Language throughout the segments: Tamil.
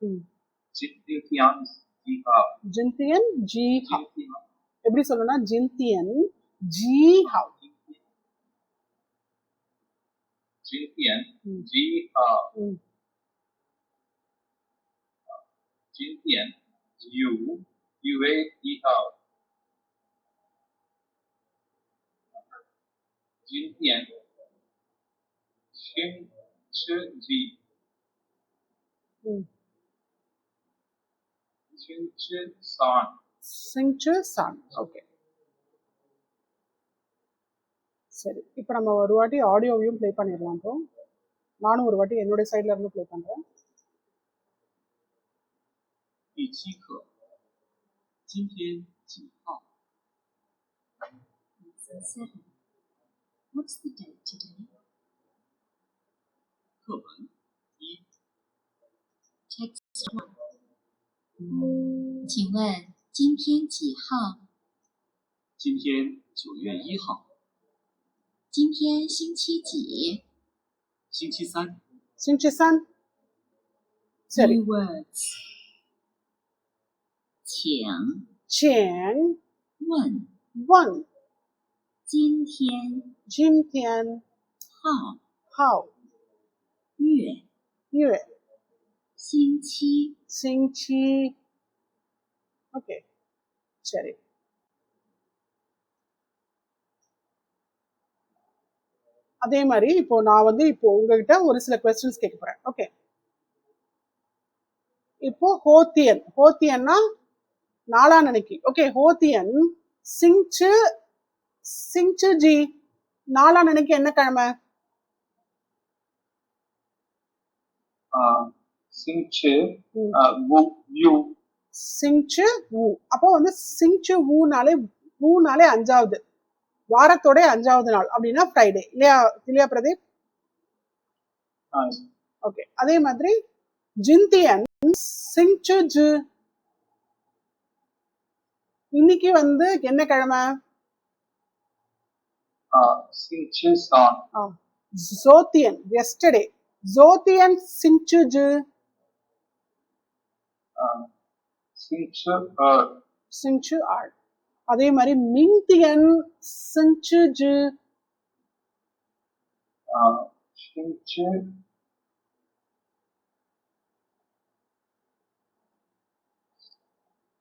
Jintian Jihao. Jintian Jihao. எப்படி சொல்லணும்னா Jintian Jihao. Jintian Jihao. Jintian Yue Jihao. Jintian Xin Chi Ji. Xin Chi San. Xin Chi San. Okay. சரி, இப்போ நம்ம ஒரு வாட்டி ஆடியோவையும் ப்ளே பண்ணிடலாம். ப்ரோ நானும் ஒரு வாட்டி என்னோட சைட்ல இருந்து ப்ளே பண்றேன். 第7课，今天几号 7. What's the date today? 课文1 Text 1. 请问今天几号？今天9月1号。今天星期几？星期三。星期三。சரி. New words. 请。请。问。问。今天。今天。号。号。月。月。星期。星期。Okay. சரி. அதே மாதிரி இப்போ நான் வந்து இப்போ உங்ககிட்ட ஒரு சில क्वेश्चंस கேட்க போறேன். ஓகே. இப்போ ஹோத்தியன்னா நாளான்னைக்கு. ஓகே, ஹோத்தியன் சிங்சு ஜி நாளான்னைக்கு என்ன கிழமை? சிங்சு வு. சிங்சு வு. அப்போ வந்து சிங்சு வுனாலே அஞ்சாவது, வாரத்தோட அஞ்சாவது நாள் அப்படின்னா ஃப்ரைடே இல்லையா பிரதீப்? ஓகே. அதே மாதிரி ஜிந்தியன் சிங்சு ஜு இன்னைக்கு வந்து என்ன கிழமை? ஜோத்தியன் yesterday. ஜோத்தியன் சிங்சு ஜு சிங்சு ஆர். அதே மாதிரி மிங்தியன் சிங்சு ஜு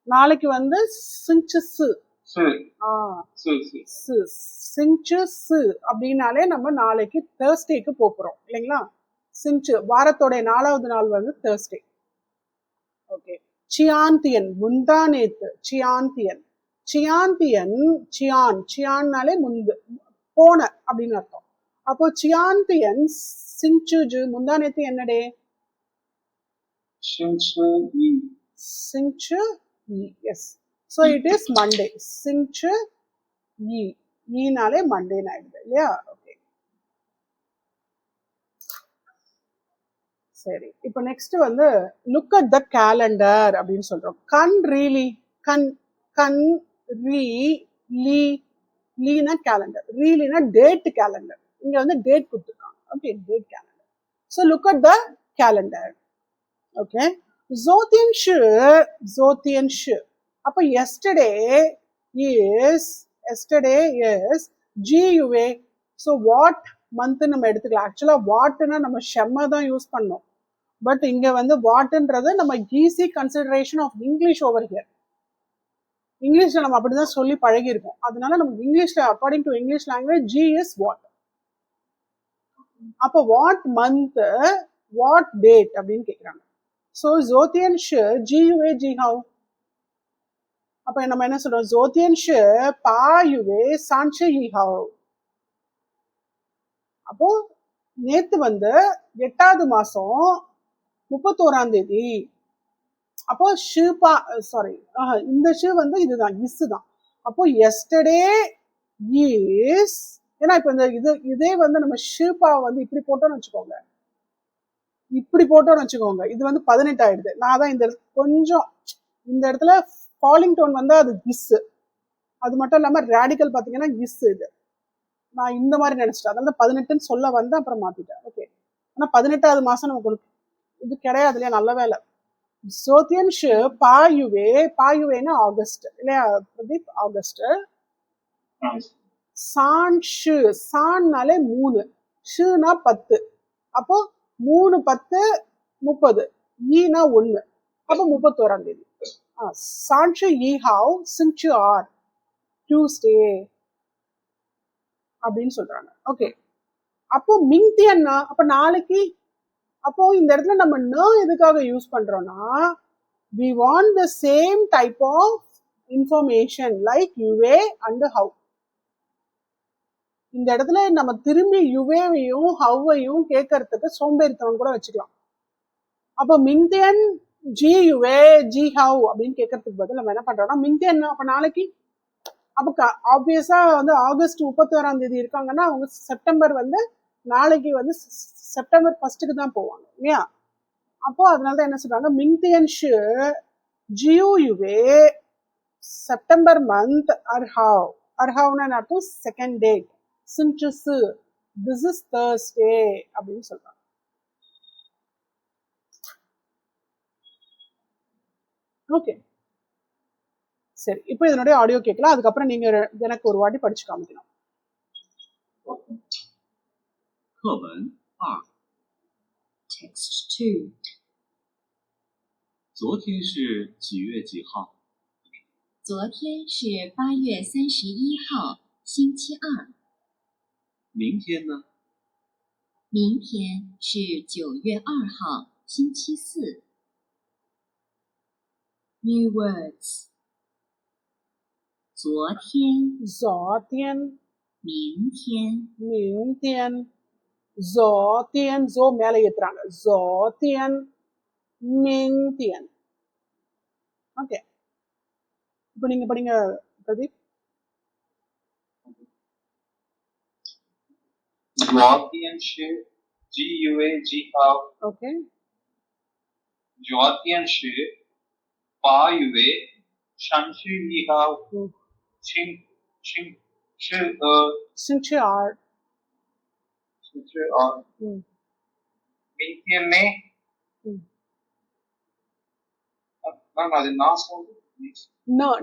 நாளைக்கு வந்து சிங்சு அப்படின்னாலே நம்ம நாளைக்கு தேர்ஸ்டேக்கு போறோம் இல்லைங்களா? சிங்சு வாரத்தோட 4வது நாள் வந்து தேர்ஸ்டே. ஓகே. சியாந்தியன் முந்தானேத்து. சியான்னாலே முந்து போன அப்படின்னு அர்த்தம். அப்போ சியாந்தியன் சிங்சுஜு முந்தானேத்து என்னடே? சிங்சு yes. So it is Monday. சிங்சு ஈனாலே மண்டே ஆயிடுது இல்லையா? ஓகே. சரி, இப்போ நெக்ஸ்ட் வந்து லுக் அட் த கேலண்டர் அப்படின்னு சொல்றோம். கண் லீனா கேலண்டர், ரீலினா டேட் கேலண்டர். இங்க வந்து டேட் கொடுத்துருக்காங்க. Okay, date calendar. So look at the calendar. Okay. ஜோத்தியன் ஷு. அப்போ yesterday is GUA. So what month நம்ம எடுத்துக்கலாம். ஆக்சுவலா வாட்னா நம்ம ஷெம்ம தான் யூஸ் பண்ணோம். பட் இங்க வந்து வாட்ன்றது நம்ம easy consideration of English over here. இங்கிலீஷ்ல நம்ம அப்படிதான் சொல்லி பழகி இருக்கோம். அதனால நமக்கு இங்கிலீஷ்ல according to English language G is what. அப்போ வாட் மந்த் வாட் டேட் அப்படின்னு கேட்குறாங்க. ஸோ ஜோத்தியன் ஷு GUA ஜிஹாவ். அப்ப நம்ம என்ன சொல்றோம்? ஜோத்தியன் ஷு பாயுவே சான்ஷு ஈஹாவ். அப்போ நேத்து வந்து 8வது மாசம் 31ஆம் தேதி. அப்போ ஷூபா சாரி இந்த ஷூ வந்து இதுதான் இஸ் தான். அப்போ எஸ்டர்டே இஸ். ஏன்னா இப்ப இந்த இதே வந்து நம்ம ஷூபா வந்து இப்படி போட்டோம்னு வச்சுக்கோங்க, இது வந்து 18 ஆயிடுது. நான் தான் இந்த கொஞ்சம் இந்த இடத்துல ஃபாலிங் டோன் வந்து அது இஸ். அது மட்டும் இல்லாம ரேடிக்கல் பாத்தீங்கன்னா இஸ். இது நான் இந்த மாதிரி நினைச்சிட்டேன், அதனால 18ன்னு சொல்ல வந்து அப்புறம் மாத்திட்டேன். ஓகே. ஆனா 18வது மாசம் நமக்கு இது கிடையாது இல்லையா? நல்ல வேலை. ஜோதியன் ஷு பாயுவே, பாயுவேனா ஆகஸ்ட் இல்லையா பிரதீப், ஆகஸ்ட். சான் ஷு, சான்னாலே 3, ஷுனா 10, அப்போ 3 10 30, ஈனா 1, அப்போ 31ஆம் தேதி. சான் ஷு ஈ ஹாவ் சிங் ஷு ஆர் டியூஸ்டே அப்படின்னு சொல்றாங்க. ஓகே, அப்போ மிங்தியன்னா அப்ப நாளைக்கு. அப்போ இந்த இடத்துல நம்ம ந எதுக்காக யூஸ் பண்றோம்னா, we want the same type of information like யுவே and how. இந்த இடத்துல நம்ம திரும்பி யுவேவையும் ஹவ்வையும் கேட்கறதுக்கு சோம்பேறித்தனம் கூட வச்சுக்கலாம். அப்போ மிங்தியன் ஜி யுவே ஜி ஹவ் அப்படின்னு கேட்கறதுக்கு பதில் நம்ம என்ன பண்றோம்னா மிங்தியன் அப்ப நாளைக்கு. அப்போ ஆப்வியஸா வந்து ஆகஸ்ட் 31ஆம் தேதி இருக்காங்கன்னா அவங்க செப்டம்பர் வந்து நாளைக்கு வந்து செப்டம்பர் 1க்கு தான் போவாங்க இல்லையா. அப்போ அதனாலதான் என்ன சொல்றாங்க, மிங்தியன் ஷு ஜியூ யுவே செப்டம்பர் மந்த் அர்ஹாவ். அர்ஹாவ்னு அர்த்தம் செகண்ட் டேட். சின்சு திஸ் இஸ் தர்ஸ்டே அப்படின்னு சொல்றாங்க. ஓகே சரி, இப்போ இதனுடைய ஆடியோ கேட்கலாம், அதுக்கப்புறம் நீங்க எனக்கு ஒரு வாட்டி படிச்சு காமிக்கணும். 课文2 Text 2. 昨天是几月几号？ 昨天是8月31号，星期二。 明天呢？ 明天是9月2号，星期四。New words. 昨天， 昨天， 明天， 明天， 昨天 ஜோ மேலே ஏத்துறாங்க, 昨天，明天. ஓகே, இப்போ நீங்க படிங்க பிரதீப். 昨天是 GUAG 号， ஓகே, 昨天是8月31号，星期星期二，明天呢？那அது நான் சொல்றது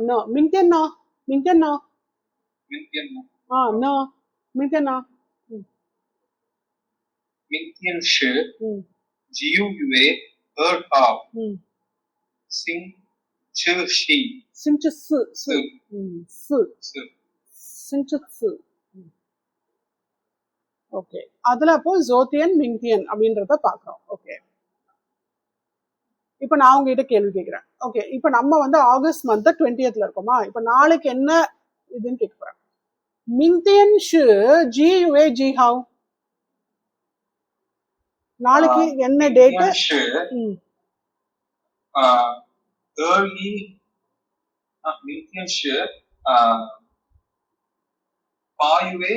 no, 明天呢，明天呢，明天呢？ no, 明天呢，明天是 GUA 2号，星期星期四，四，四，星期四. ஓகே, அதுல அப்போ ஜோதியன் மிங்தியன் அப்படின்றத பாக்குறோம். ஓகே, இப்ப நான் உங்ககிட்ட கேள்வி கேட்கிறேன். ஓகே, இப்ப நம்ம வந்து ஆகஸ்ட் மந்த் 20th இருக்கோமா, இப்ப நாளைக்கு என்ன இதுன்னு கேட்க போறேன். மிங்தியன் ஷு ஜி யுவே ஜி ஹவ், நாளைக்கு என்ன டேட்? 明天是8月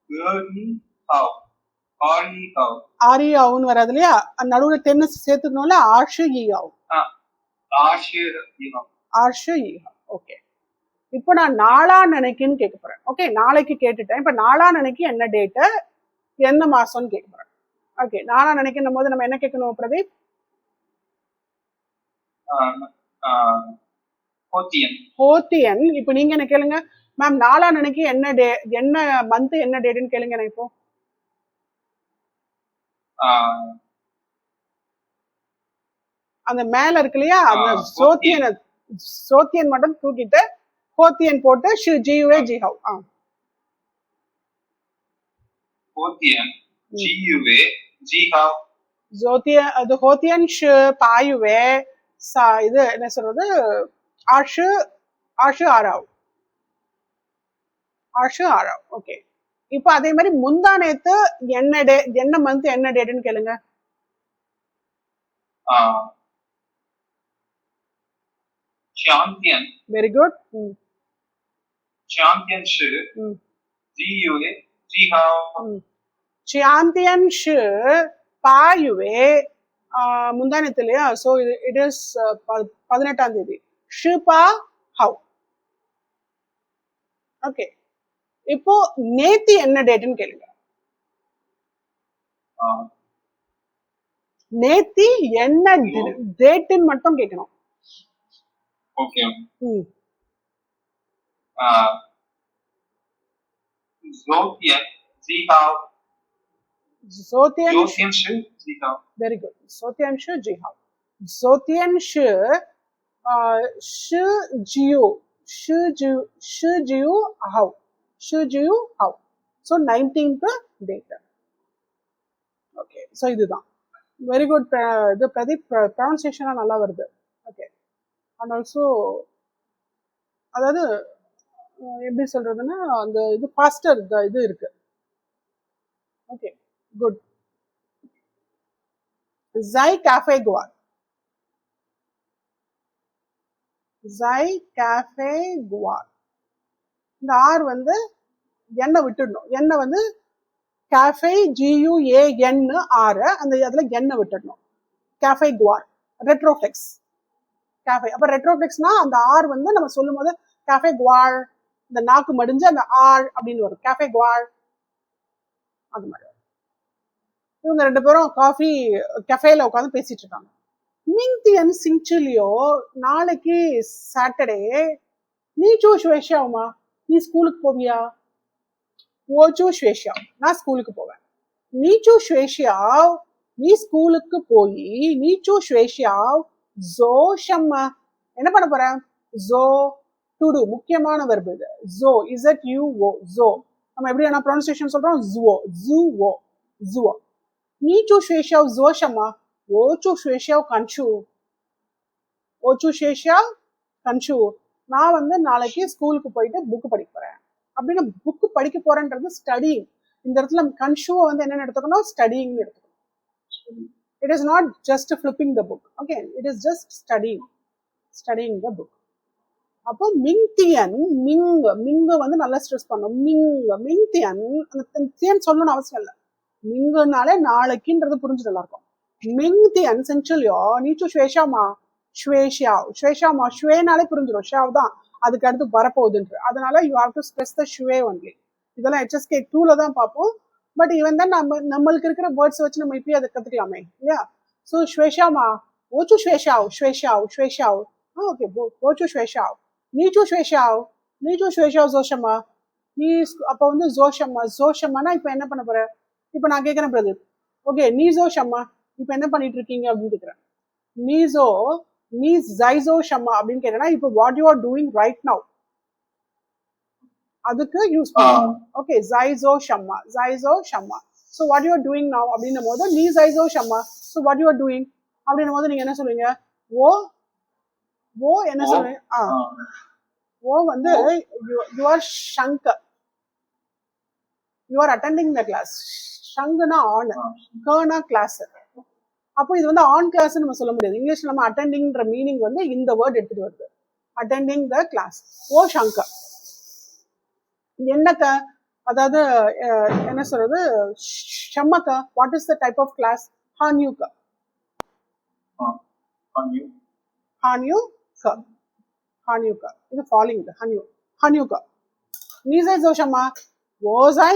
2号， ஆரியாவுன்னு வராது இல்லையா, நடுவுல டென்னு சேர்த்துக்கணும்ல, ஆர்ஷு ஈயாவும். ஆர்ஷு ஈஹா. ஓகே, இப்போ நான் நாளா நினைக்குன்னு கேட்க போறேன். ஓகே, நாளைக்கு கேட்டுட்டேன். இப்ப நாளா நினைக்கு என்ன டேட்டு, என்ன மாசம்னு கேட்க போறேன். ஓகே, நாளா நினைக்கணும் போது நம்ம என்ன கேட்கணும் பிரதீப்? ஹோத்தியன். இப்போ நீங்க என்ன கேளுங்க மேம், நாளா நினைக்கு என்ன டே, என்ன மந்த், என்ன டேட்னு கேளுங்க எனக்கு இப்போ. அந்த மேல இருக்கு இல்லையா, அந்த சோத்தியன் மட்டும் தூக்கிட்டு ஹோத்தியன் போட்டு ஜியுவே ஜிஹவ். அது ஹோத்தியன் ஷு பாயுவே இது என்ன சொல்றது, ஆஷு ஆராவ், ஆஷு ஆராவ். ஓகே, இப்போ அதே மாதிரி முந்தா நேத்து என்ன டே, என்ன மந்த், என்ன டேட்னு கேளுங்க. Very good. சாந்தியன் ஷு பாயுவே முந்தா நேத்து இல்லையா, சோ இட் இஸ் 18ஆம் தேதி. ஷுபா ஹவ். ஓகே, இப்போ நேத்து என்ன டேட்னு கேளுங்க. நேத்தி என்ன டேட்டுன்னு மட்டும் கேட்கணும். Okay. ம். Zotien, Sie haben. Zotien Jotiensche, Sie haben. very good. Sotianshu Jihao. Sotianshu Shu Jiu How. Shu Jiu How. So 19th date. Okay. So இதுதான். Very good. இது பிரதீப் pronunciation நல்லா வருது. Okay. And also அதாவது எப்படி சொல்றதுன்னா அந்த இது ஃபாஸ்டர் இது இருக்கு. Okay good. Zai Cafe Guar. Zai Cafe Guar. இந்த ஆர் வந்து எண்ணை விட்டுடணும். எண்ணெய் வந்து கேஃபே GUAN ஆர் அந்த அதுல எண்ணெய் விட்டுடணும். கேஃபே குவார் ரெட்ரோஃப்ளெக்ஸ் கேஃபே. அப்ப ரெட்ரோஃப்ளெக்ஸ்னா அந்த ஆர் வந்து நம்ம சொல்லும் போது கேஃபே குவார் இந்த நாக்கு மடிஞ்சு அந்த ஆர் அப்படின்னு வரும். கேஃபே குவார் அது மாதிரி. இவங்க ரெண்டு பேரும் காஃபி கஃபேல உட்காந்து பேசிட்டு இருக்காங்க. மிங்தியன் சிங்சுலியோ நாளைக்கு சாட்டர்டே நீ சூ ஸ்வேஷாவுமா நீ ஸ்கூலுக்கு போவியா? ஓச்சூ ஸ்வேஷா நான் ஸ்கூலுக்கு போவேன். நீச்சூ ஸ்வேஷியாவ் நீ ஸ்கூலுக்கு போய் நீச்சூ ஸ்வேஷியாவ் ஜோஷம்மா என்ன பண்ண போற? ஜோ டு முக்கியமான வெர்பு இது. Joe ZUO Joe. நம்ம எப்படி என்ன ப்ரொனன்சியேஷன் சொல்றோம்? ஜுவோ ஜுவோ ஜுவோ. நீச்சூ ஸ்வேஷியாவ் ஜோஷம்மா ஓச்சூ ஸ்வேஷியாவ் கன்ஷு ஓச்சூ ஸ்வேஷியாவ் கன்ஷு நான் வந்து நாளைக்கு ஸ்கூலுக்கு போயிட்டு புக்கு படிக்க போறேன். அப்படின்னு புக்கு படிக்க போறேன்றது ஸ்டடிங். இந்த இடத்துல கன்ஷுவை வந்து என்னென்ன எடுத்துக்கணும்? ஸ்டடிங் எடுத்துக்கணும். It is not just flipping the book. Okay it is just studying the book. அப்போ மிங்தியன் மிங்க வந்து நல்லா ஸ்ட்ரெஸ் பண்ணும். மிங்தியன் அந்த தியன் சொல்லணும்னு அவசியம் இல்லை. மிங்குனாலே நாளைக்குன்றது புரிஞ்சு நல்லா இருக்கும். மிங்தியன் சென்சுலியோ நீச்சு ஸ்வேஷாமா ஸ்வேஷாமா ஸ்வேனாலே புரிஞ்சிடும். ஷாவ் தான் அதுக்கு அடுத்து வரப்போகுதுன்று. அதனால you have to stress the ஷுவே ஒன்லி. இதெல்லாம் HSK 2ல தான் பார்ப்போம். பட் ஈவன் தான் நம்மளுக்கு இருக்கிற வேர்ட்ஸ் வச்சு நம்ம இப்பயே அதை கத்துக்கலாமே இல்லையா? ஸோ ஸ்வேஷாமா ஓச்சு ஸ்வேஷாவ் ஓகே ஓச்சு ஸ்வேஷாவ் நீச்சு ஸ்வேஷாவ் ஜோஷம்மா நீ அப்போ வந்து ஜோஷம்மானா இப்போ என்ன பண்ண போற? இப்போ நான் கேட்குறேன் பிரதீப், ஓகே நீ ஜோஷம்மா இப்போ என்ன பண்ணிட்டு இருக்கீங்க அப்படின்னு கேட்குறேன். நீ ஜைசோ ஷம்மா அப்படின்னு கேட்டேன்னா இப்போ what you are doing right now அதுக்கு யூஸ் பண்ணுவோம். ஓகே ஜைசோ ஷம்மா so what you are doing now அப்படின்னும் போது நீ ஜைசோ ஷம்மா so what you are doing அப்படின்னும் போது நீங்க என்ன சொல்லுவீங்க? ஓ என்ன சொல்லுவீங்க? ஓ வந்து யூ ஆர் ஷங்கர் you are attending the class. ஷங்குனா ஆன், கர்னா கிளாஸ். அப்போ இது வந்து ஆன் கிளாஸ் நம்ம சொல்ல முடியாது. இங்கிலீஷ்ல நம்ம அட்டெண்டிங்ன்ற மீனிங் வந்து இந்த வேர்ட் எடுத்துட்டு வருது. Attending the class. ஓ ஷங்கர் என்னக்க அதாவது என்ன சொல்றது? ஷம்மக்க what is the type of class? ஹான்யூக்க இது ஃபாலிங் ஹான்யூக்க. நீசை ஜோஷம்மா Gozai,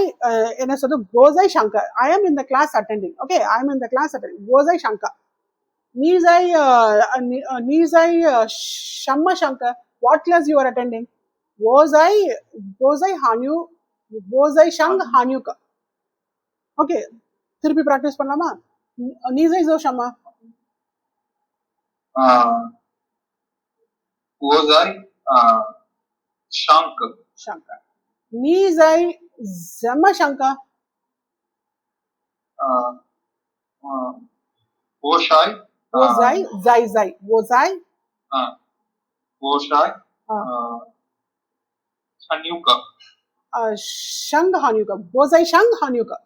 என்ன சொல்றது? Gozai Shankar. I am in the class attending. Okay, I am in the class attending. Gozai Shankar. Nizai Shamma Shankar. What class you are attending? Gozai Hanyu. Gozai Shang Hanyuka. Okay, திருப்பி practice பண்ணலாமா? Nizai Zo Shamma. Gozai Shankar. Nizai Zama Shankar. Woshai. Zai. Wozai. Woshai. Hanyuka. Shang Hanyuka. Wozai Shang Hanyuka.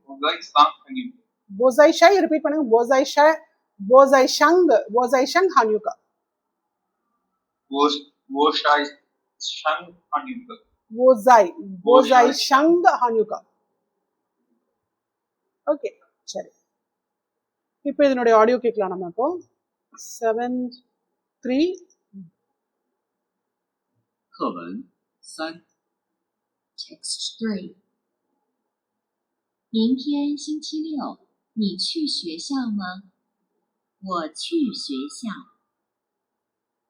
Wozai Shang Hanyuka. Wozai Shai, repeat பண்ணுங்க. Wozai Shai. Wozai Shang Hanyuka. Woshai Shang Hanyuka. Wozai Shang Hanyuka. Okay சரி. இப்போ இதனுடைய ஆடியோ கேட்கலாம் நம்ம. இப்போ 7-3 课文3 Text 3. 明天星期六，你去学校吗？我去学校。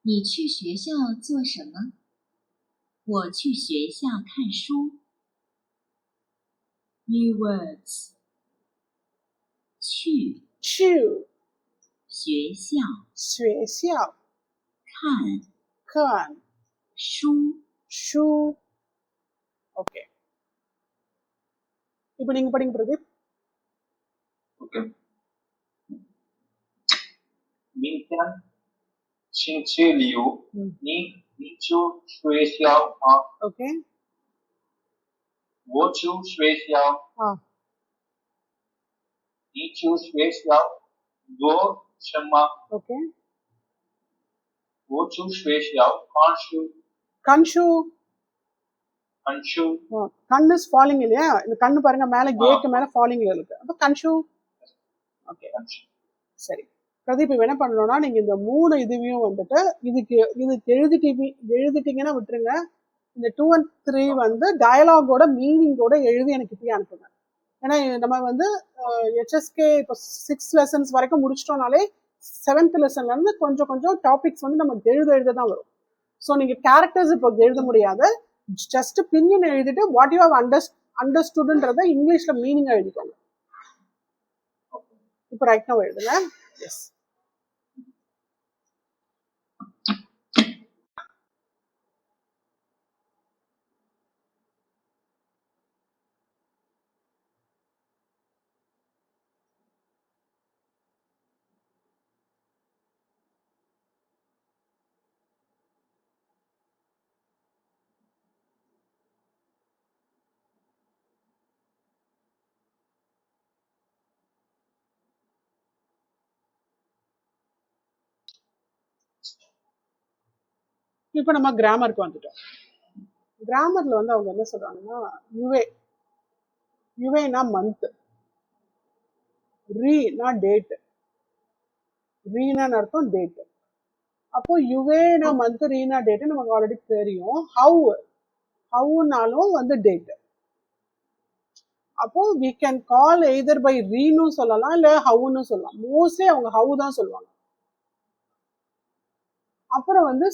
你去学校做什么？我去学校看书。New words. 去 去学校学校看看书。书。ஓகே, இப்போ நீங்க படிங்க பிரதீப். Okay. 明天星期六，你去学校吗？ okay, 我去学校， 你去学校做什么？ okay. 我去学校看书， கண் ஷூ. 看书。 கண் இஸ் ஃபாலிங் இல்லையா? இந்த கண்ணு பாருங்க மேல கேக்கு மேல ஃபாலிங்ல இருக்கு. அப்ப கண் ஷூ. ஓகே, சரி. பிரதீப் இப்ப என்ன பண்ணணும்னா நீங்க இந்த 3 இதுவையும் வந்துட்டு இதுக்கு எழுதிட்டீங்கன்னா விட்டுருங்க. இந்த 2 and 3 வந்து டயலாகோட மீனிங்கோட எழுதி எனக்கு இப்படி அனுப்புங்க. ஏன்னா நம்ம வந்து ஹெச்எஸ்கே இப்போ 6 லெசன்ஸ் வரைக்கும் முடிச்சிட்டோம்னாலே 7th லெசன்ல இருந்து கொஞ்சம் கொஞ்சம் டாபிக்ஸ் வந்து நமக்கு எழுத தான் வரும். ஸோ நீங்க கேரக்டர்ஸ் இப்போ எழுத முடியாது, ஜஸ்ட் பின்னின் எழுதிட்டு வாட் யூ ஹவ் அண்டர்ஸ்டுட்ன்றத இங்கிலீஷ்ல மீனிங் எழுதிக்கோங்க. இப்போ ரைட் நவ் எழுதுங்க. எஸ். இப்போ நம்ம கிராமருக்கு வந்துட்டோம். கிராமர்ல வந்து அவங்க என்ன சொல்றாங்கன்னா யுவேனா மந்த், ரீனா டேட், ரீனா அர்த்தம் டேட். அப்போ யுவேனா மந்த் ரீனா டேட் நமக்கு ஆல்ரெடி தெரியும். ஹவுனாலும் வந்து டேட். அப்போ we can call either by Reenu சொல்லலாம் இல்ல ஹவுன்னு சொல்லலாம். மோஸ்ட்லி அவங்க ஹவு தான் சொல்லுவாங்க. அப்புறம் வந்து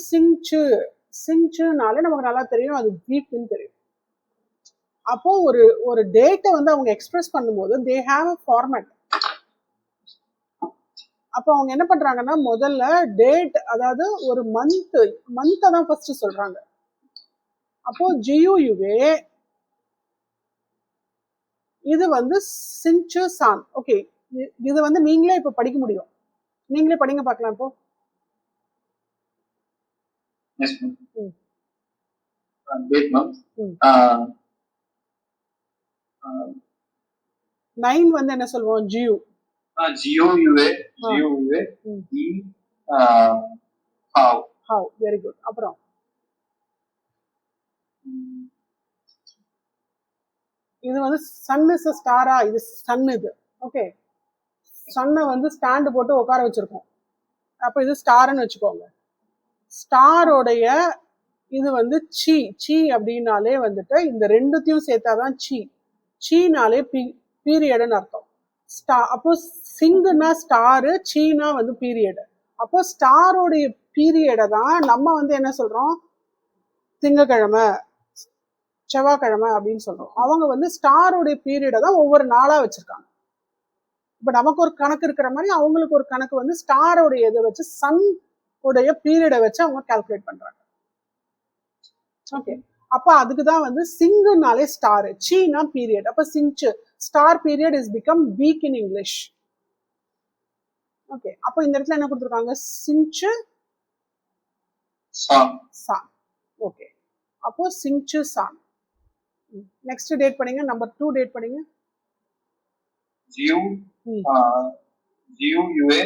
சிங்சுனாலே நமக்கு நல்லா தெரியும், அது வீக்னு தெரியும். அப்போ ஒரு டேட்டை வந்து அவங்க எக்ஸ்பிரஸ் பண்ணும்போது தே ஹேவ் அ ஃபார்மேட். அப்போ அவங்க என்ன பண்றாங்கன்னா முதல்ல டேட், அதாவது ஒரு மந்த்தை தான் ஃபர்ஸ்ட் சொல்றாங்க. அப்போ ஜியூயுவே இது வந்து சிங்சு சான். ஓகே, இது வந்து நீங்களே இப்ப படிக்க முடியும். நீங்களே படிங்க பார்க்கலாம். இப்போ Yes, ma'am. Date month. 9 வந்து என்ன சொல்லுவோம்? GU. GOUA. How. Very good. அப்புறம் இது வந்து சன் இஸ் ஸ்டாரா? இது சன். இது ஓகே, சன்னை வந்து ஸ்டாண்டு போட்டு உட்கார வச்சிருக்கோம். அப்போ இது ஸ்டார்னு வச்சுக்கோங்க. ஸ்டாரோடைய இது வந்து சி அப்படின்னாலே வந்துட்டு இந்த ரெண்டுத்தையும் சேர்த்தாதான் சீனாலே பீரியட்னு அர்த்தம். அப்போ சிங்குனா ஸ்டாரு, சீனா வந்து பீரியட். அப்போ ஸ்டாரோடைய பீரியடை தான் நம்ம வந்து என்ன சொல்றோம்? திங்கக்கிழமை, செவ்வாய்க்கிழமை அப்படின்னு சொல்றோம். அவங்க வந்து ஸ்டாரோடைய பீரியடை தான் ஒவ்வொரு நாளா வச்சிருக்காங்க. இப்ப நமக்கு ஒரு கணக்கு இருக்கிற மாதிரி அவங்களுக்கு ஒரு கணக்கு வந்து ஸ்டாரோடைய இதை வச்சு சன் உடைய பீரியடை வச்சு அவங்க கால்குலேட் பண்றாங்க. ஓகே, அப்ப அதுக்குதான் வந்து சிங்குனாலே ஸ்டார், சீனா பீரியட். அப்ப சிங்சு star period is become weak in English. Okay, அப்போ இந்த இடத்துல என்ன கொடுத்துருக்காங்க? சிங்சு சான். ஓகே, அப்போ சிங்சு சான். நெக்ஸ்ட் டேட் படிங்க. நம்பர் 2 டேட் படிங்க. GUA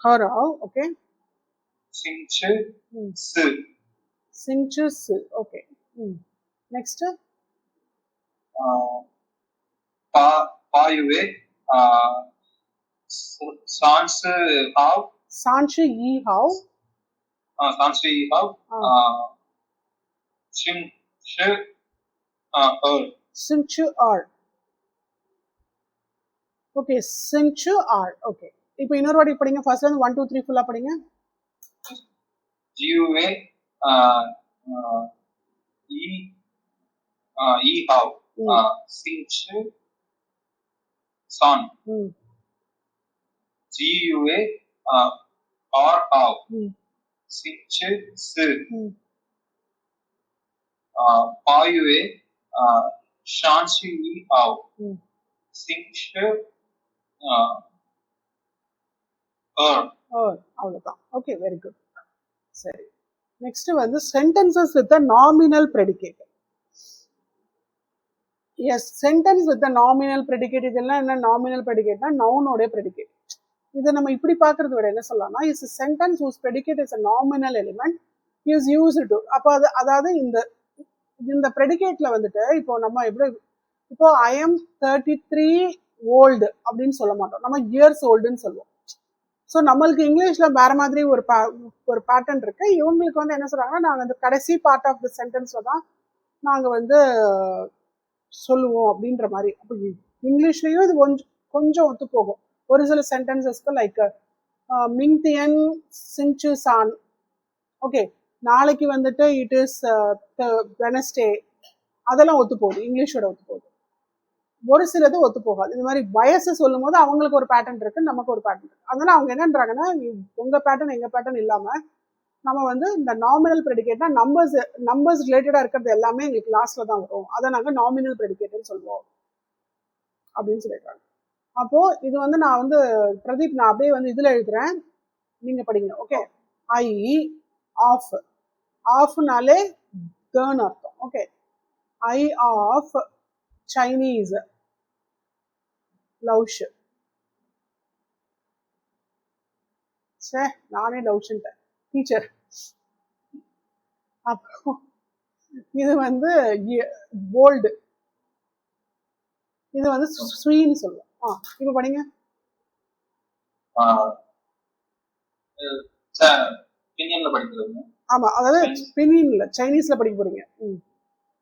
her how. ஓகே. சிங்சு சு. ஓகே. நெக்ஸ்ட் பாயுவே சான்சு ஹவ். சான்சு ஈ ஹவ். சான்சு ஈ ஹவ். சிங்சு ஆர். சிங்சு ஆர். ஓகே சிங்சு ஆர் ஓகே இப்போ இன்னொரு வாட்டி படிங்க ஃபர்ஸ்ட்ல இருந்து 1 2 3 ஃபுல்லா படிங்க ஜியுவே இ இ ஹாவ் சிங்சு சான் ஜியுவே ஆர் ஹாவ் சிங்சு சு பாயுவே ஷான்ஷி இ ஹாவ் சிங்சு அவ்வளவுதான் ஓகே வெரி குட் சரி நெக்ஸ்ட் வந்து sentences with nominal predicate is sentence with nominal predicate இதெல்லாம் என்ன நாமினல் ப்ரெடிகேட்னா நவுனோட ப்ரெடிகேட் இதை நம்ம இப்படி பார்க்கறத விட என்ன சொல்லலாம்னா is sentence whose predicate is a nominal element is used to அப்போ அது அதாவது இந்த ப்ரெடிகேட்ல வந்துட்டு இப்போ நம்ம எப்படி இப்போ ஐ எம் 33 ஓல்டு அப்படின்னு சொல்ல மாட்டோம் நம்ம இயர்ஸ் ஓல்டுன்னு சொல்லுவோம் ஸோ நம்மளுக்கு இங்கிலீஷ்ல வேற மாதிரி ஒரு பேட்டர்ன் இருக்கு இவங்களுக்கு வந்து என்ன சொல்றாங்கன்னா நாங்கள் அந்த கடைசி பார்ட் ஆஃப் த சென்டென்ஸ்ல தான் நாங்கள் வந்து சொல்லுவோம் அப்படின்ற மாதிரி அப்போ இங்கிலீஷ்லயும் இது கொஞ்சம் ஒத்து போகும் ஒரு சில சென்டென்சஸ்க்கு லைக் மிங்தியன் சிங்சு சான் ஓகே நாளைக்கு வந்துட்டு இட் இஸ் வெனஸ்டே அதெல்லாம் ஒத்து போகுது இங்கிலீஷோட ஒத்து போகுது ஒரு சிலது ஒத்து போகாது இந்த மாதிரி வயசு சொல்லும் போது அவங்களுக்கு ஒரு பேட்டர்ன் இருக்கு நமக்கு ஒரு பேட்டர்ன் இருக்கு அதனால அவங்க என்னன்றாங்கன்னா உங்க பேட்டர்ன் எங்க பேட்டர்ன் இல்லாம நம்ம வந்து இந்த நாமினல் ப்ரெடிகேட்னா நம்பர்ஸ் ரிலேட்டடா இருக்கிறது எல்லாமே எங்களுக்கு லாஸ்ட்ல தான் வரும் அதை நாங்க நாமினல் ப்ரெடிகேட்னு சொல்லுவோம் அப்படின்னு சொல்லிடுறாங்க அப்போ இது வந்து நான் வந்து பிரதீப் நான் அப்படியே வந்து இதுல எழுதுறேன் நீங்க படிங்க ஓகே ஐ ஆஃப் ஆஃப்னாலே கேர்ன் அர்த்தம் ஓகே ஐ ஆஃப் சைனீஸ் லவ்ஷ் சே நானே லவ்ஷன்ட்டேன் டீச்சர் அப்புறம் இது வந்து போல்டு இது வந்து ஸ்வீன்னு சொல்லுவோம் இப்ப படிங்க ஆமா அதாவது பினியன் இல்ல சைனீஸ்ல படிக்க போறீங்க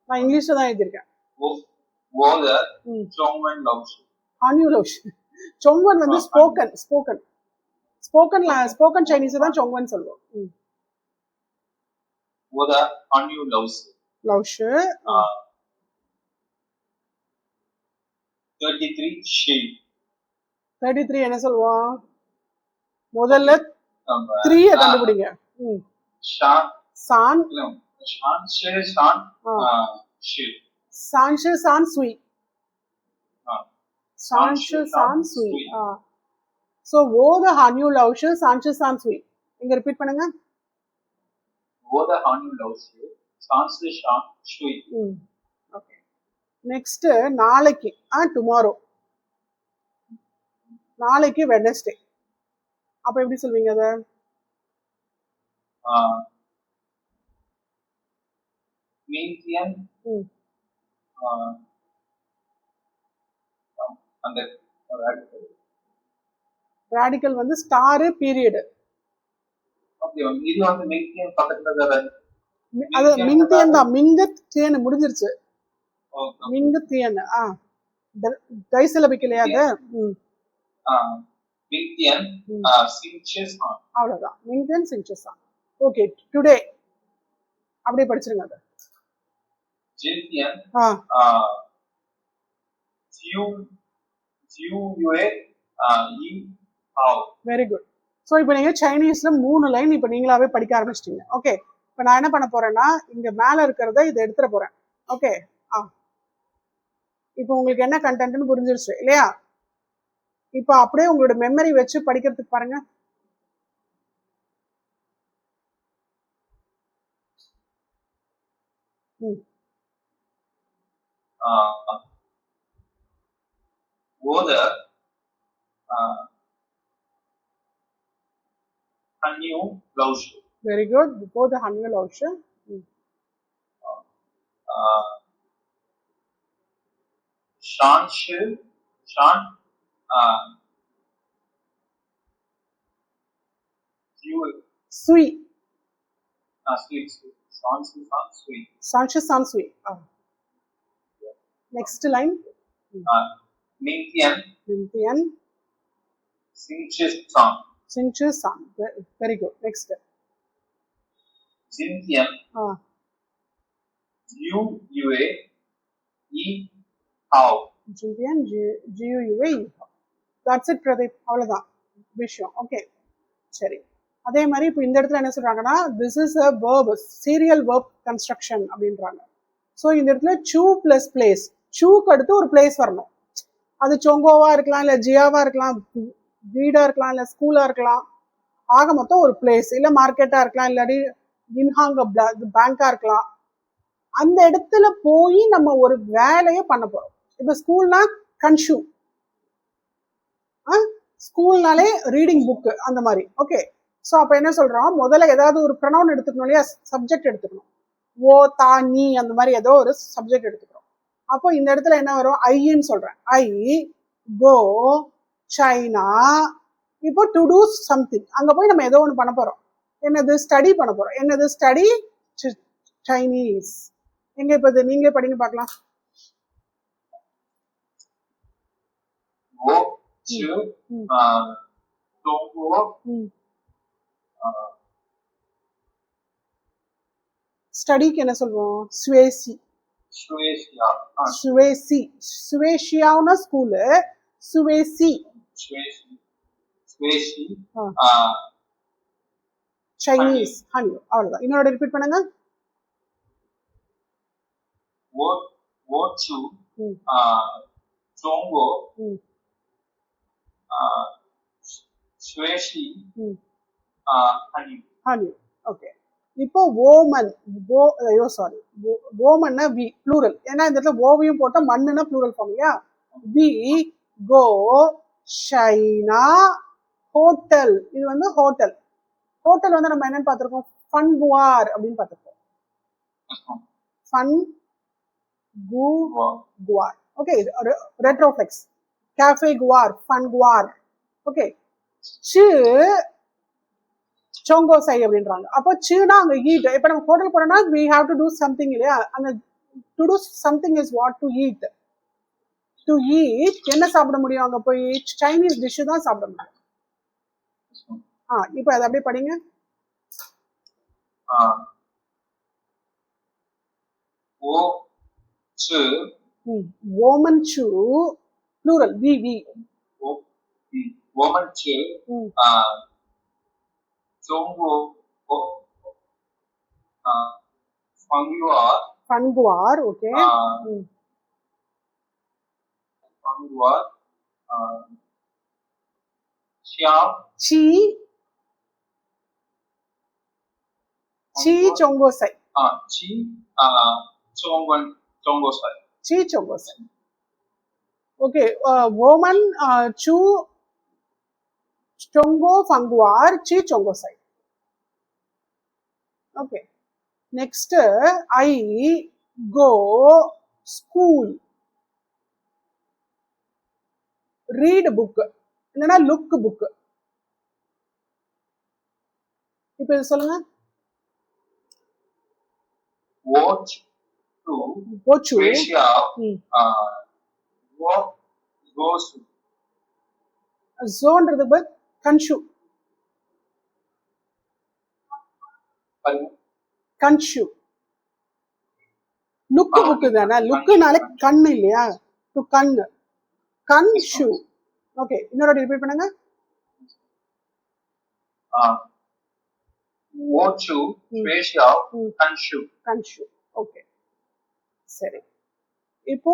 நான் இங்கிலீஷ்ல தான் எழுதியிருக்கேன் சொங்கன் வந்து ஸ்போக்கன் சைனீஸ் தான் சொங்கன் சொல்லுவோம் லவ்ஷ் 33 என்ன சொல்லுவோம் முதல்ல 3 கண்டுபிடிங்க சான் சான்ஷு சான் சுய் சான்ஷு சான் சுய் சோ ஓத ஹான்யூ லவ்ஷு சான்ஷு சான் சுய் இங்க ரிப்பீட் பண்ணுங்க ஓத ஹான்யூ லவ்ஷு சான்ஷு சான் சுய் ஓகே நெக்ஸ்ட் நாளைக்கு டுமாரோ நாளைக்கு வெட்னஸ்டே அப்ப எப்படி சொல்வீங்க அத மீன்தியன் அந்த ராடிக்கல் வந்து ஸ்டார் பீரியட் ஓகே இது வந்து மீன்தியன் பக்கத்துல அது மிங்தியன் தான் மிங்கத் தியன் முடிஞ்சிருச்சு மிங்கத் தியன் டைசிலபிக் இல்லையா அது மிங்தியன் சிங்சேசான் அவ்வளவுதான் மிங்தியன் சிங்சேசான் ஓகே டுடே அப்படியே படிச்சிருங்க அது ஜின்தியன் ஜியூவே இ ஹாவ் வெரி குட் ஸோ இப்போ நீங்க சைனீஸ்ல 3 லைன் இப்போ நீங்களாவே படிக்க ஆரம்பிச்சிட்டீங்க ஓகே இப்போ நான் என்ன பண்ண போறேன்னா இங்க மேல இருக்கிறத இதை எடுத்துட போறேன் ஓகே இப்போ உங்களுக்கு என்ன கண்டென்ட்னு புரிஞ்சிருச்சு இல்லையா இப்போ அப்படியே உங்களோட மெமரி வச்சு படிக்கிறதுக்கு பாருங்க ஹன்யூ லவ்ஷ் வெரி குட் பிஃபோர் த ஹன்யூ லவ்ஷ் ஷான்ஷு ஷான் சுய் சான்ஷு சான் சுய் next line 明天 星期三 星期三 very good next 今天啊6月1号今天 GUUA that's it Pradeep அவ்வளவுதான் விஷயம் ஓகே சரி அதே மாதிரி இப்போ இந்த இடத்துல என்ன சொல்றாங்கன்னா this is a verb serial verb construction அப்படின்றாங்க ஸோ இந்த இடத்துல சூ பிளஸ் பிளேஸ் சூக்கு அடுத்து ஒரு பிளேஸ் வரணும் அது சொங்கோவா இருக்கலாம் இல்லை ஜியாவா இருக்கலாம் வீடா இருக்கலாம் இல்லை ஸ்கூலா இருக்கலாம் ஆக மொத்தம் ஒரு பிளேஸ் இல்லை மார்க்கெட்டா இருக்கலாம் இல்லாட்டி இன்ஹாங்க பேங்கா இருக்கலாம் அந்த இடத்துல போய் நம்ம ஒரு வேலையை பண்ண போறோம் இப்போ ஸ்கூல்னா கன்ஷூ ஸ்கூல்னாலே ரீடிங் புக்கு அந்த மாதிரி ஓகே ஸோ அப்போ என்ன சொல்றோம் முதல்ல ஏதாவது ஒரு ப்ரொனவுன் எடுத்துக்கணும் இல்லையா சப்ஜெக்ட் எடுத்துக்கணும் ஓ தா நீ அந்த மாதிரி ஏதோ ஒரு சப்ஜெக்ட் எடுத்துக்கிறோம் அப்போ இந்த இடத்துல என்ன வரும் ஐன்னு சொல்றேன் ஐ கோ சைனா இப்போ டு டூ சம்திங் அங்க போய் நம்ம ஏதோ ஒன்று பண்ண போறோம் என்னது ஸ்டடி பண்ண போறோம் என்னது ஸ்டடி சைனீஸ் எங்க இப்போ இது நீங்களே படிங்க பார்க்கலாம் ஸ்டடிக்கு என்ன சொல்லுவோம் ஸ்வேசி சுவேசி சுவேஷியாவுனா ஸ்கூலு சுவேசி சைனீஸ் ஹனி அவ்வளவுதான் இன்னொரு ரிப்பீட் பண்ணுங்க ஹனி ஓகே இப்போ ஓமன் ஐயோ சாரி ஓமன்னா வி ப்ளூரல் ஏன்னா இந்த இடத்துல ஓவையும் போட்டா மண்ணுனா ப்ளூரல் ஃபார்ம் இல்லையா வி கோ சைனா ஹோட்டல் இது வந்து ஹோட்டல் ஹோட்டல் வந்து நம்ம என்னன்னு பார்த்திருக்கோம் ஃபன் குவார் அப்படின்னு பார்த்திருக்கோம் ஃபன் குவார் ஓகே ரெட்ரோஃப்ளெக்ஸ் கேஃபே குவார் ஃபன் குவார் ஓகே சி சோங்கோசை அப்படின்றாங்க அப்போ சீனா அங்க ஈட் இப்ப நம்ம ஹோட்டல் போனோம்னா we have to do something இல்லையா அங்க to do something is what to eat என்ன சாப்பிட முடியும் அங்க போய் சைனீஸ் டிஷ் தான் சாப்பிட முடியும் இப்போ அதை அப்படியே படிங்க woman chu plural we woman chu Fanguar, okay. Fanguar, Chi Chongosai. Chi Chongosai. Chi Chongosai. Okay, woman Chu Chongo Fanguar Chi Chongosai. Okay. Next, I go school. Read book. இல்லைன்னா look book. இப்போ இது சொல்லுங்க. Watch to. Russia. Goes. Zoneன்றது பட் கன்ஷு. கன்ஷு. லுக் புக் தானே லுக்குனாலே கண்ணு இல்லையா டு கண்ணு கன்ஷு ஓகே இன்னொரு ரிப்பீட் பண்ணுங்க வாட்சு ரேஷியா கன்ஷு கன்ஷு ஓகே சரி இப்போ